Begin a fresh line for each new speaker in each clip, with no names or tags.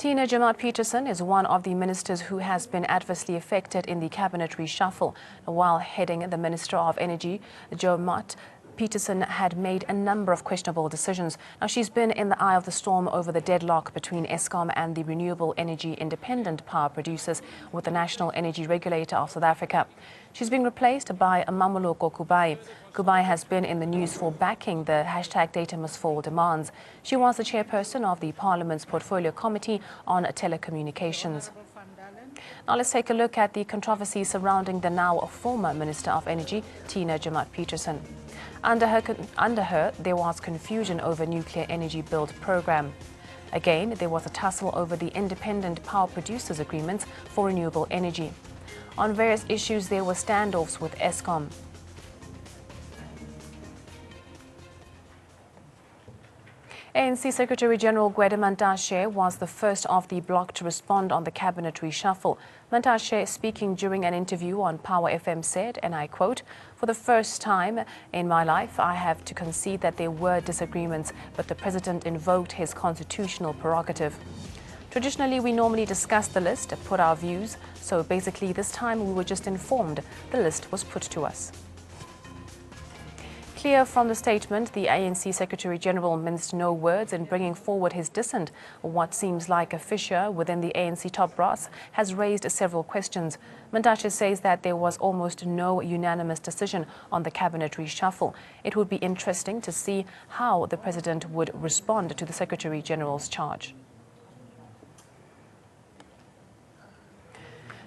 Tina Peterson is one of the ministers who has been adversely affected in the cabinet reshuffle. While heading the Minister of Energy, Peterson had made a number of questionable decisions. Now, she's been in the eye of the storm over the deadlock between Eskom and the renewable energy independent power producers with the National Energy Regulator of South Africa. She's being replaced by Mamoloko Kubai. Kubai has been in the news for backing the #DataMustFall demands. She was the chairperson of the Parliament's Portfolio Committee on Telecommunications. Now let's take a look at the controversy surrounding the now former Minister of Energy, Tina Peterson. Under her, there was confusion over nuclear energy build program. Again, there was a tussle over the independent power producers agreements for renewable energy. On various issues, there were standoffs with Eskom. ANC Secretary-General Gwede Mantashe was the first of the bloc to respond on the cabinet reshuffle. Mantashe, speaking during an interview on Power FM, said, and I quote, "For the first time in my life, I have to concede that there were disagreements, but the president invoked his constitutional prerogative. Traditionally, we normally discuss the list, put our views, so basically this time we were just informed the list was put to us." Clear from the statement, the ANC Secretary-General minced no words in bringing forward his dissent. What seems like a fissure within the ANC top brass has raised several questions. Mantashe says that there was almost no unanimous decision on the cabinet reshuffle. It would be interesting to see how the president would respond to the Secretary-General's charge.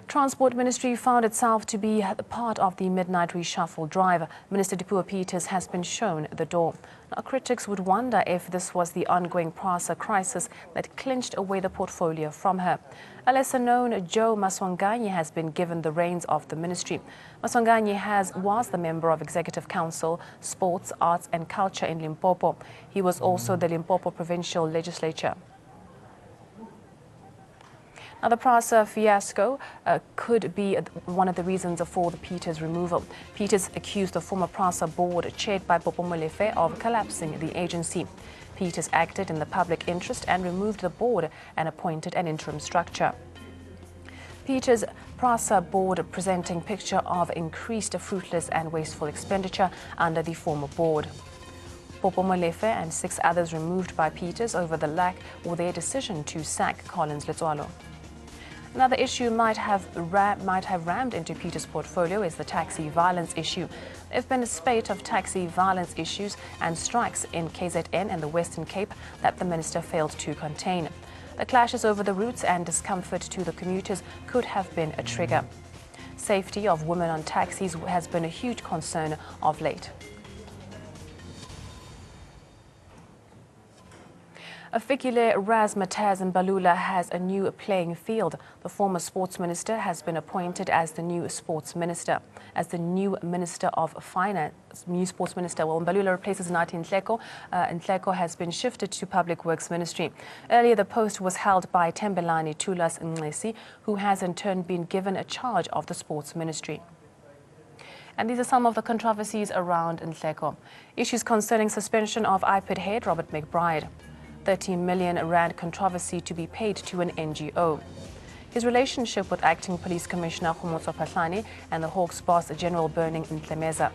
Transport Ministry found itself to be part of the midnight reshuffle drive. Minister Dipuo Peters has been shown the door. Now, critics would wonder if this was the ongoing PRASA crisis that clinched away the portfolio from her. A lesser-known Joe Maswanganyi has been given the reins of the ministry. Maswanganyi was the member of Executive Council, Sports, Arts and Culture in Limpopo. He was also the Limpopo Provincial Legislature. Now, the PRASA fiasco could be one of the reasons for the Peters removal. Peters accused the former PRASA board, chaired by Popo Molefe, of collapsing the agency. Peters acted in the public interest and removed the board and appointed an interim structure. Peters' PRASA board presenting picture of increased fruitless and wasteful expenditure under the former board. Popo Molefe and 6 others removed by Peters over the lack or their decision to sack Collins Letswalo. Another issue might have rammed into Peters' portfolio is the taxi violence issue. There have been a spate of taxi violence issues and strikes in KZN and the Western Cape that the minister failed to contain. The clashes over the routes and discomfort to the commuters could have been a trigger. Safety of women on taxis has been a huge concern of late. Fikile Razmataz Mbalula has a new playing field. The former sports minister has been appointed as the new sports minister. As the new minister of finance, new sports minister, well, Mbalula replaces Nathi Nhleko. Nhleko has been shifted to Public Works Ministry. Earlier, the post was held by Tembelani Tulas Nxesi, who has in turn been given a charge of the sports ministry. And these are some of the controversies around Nhleko. Issues concerning suspension of IPID head Robert McBride. 30 million rand controversy to be paid to an NGO. His relationship with Acting Police Commissioner Khomotso Phahlane and the Hawks boss General Burning Ntlemeza.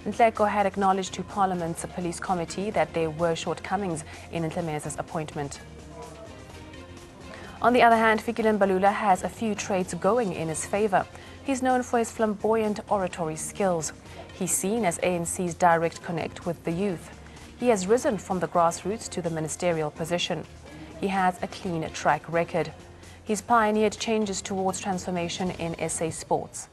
Nhleko had acknowledged to Parliament's Police Committee that there were shortcomings in Ntlemeza's appointment. On the other hand, Fikile Mbalula has a few traits going in his favour. He's known for his flamboyant oratory skills. He's seen as ANC's direct connect with the youth. He has risen from the grassroots to the ministerial position. He has a clean track record. He's pioneered changes towards transformation in SA sports.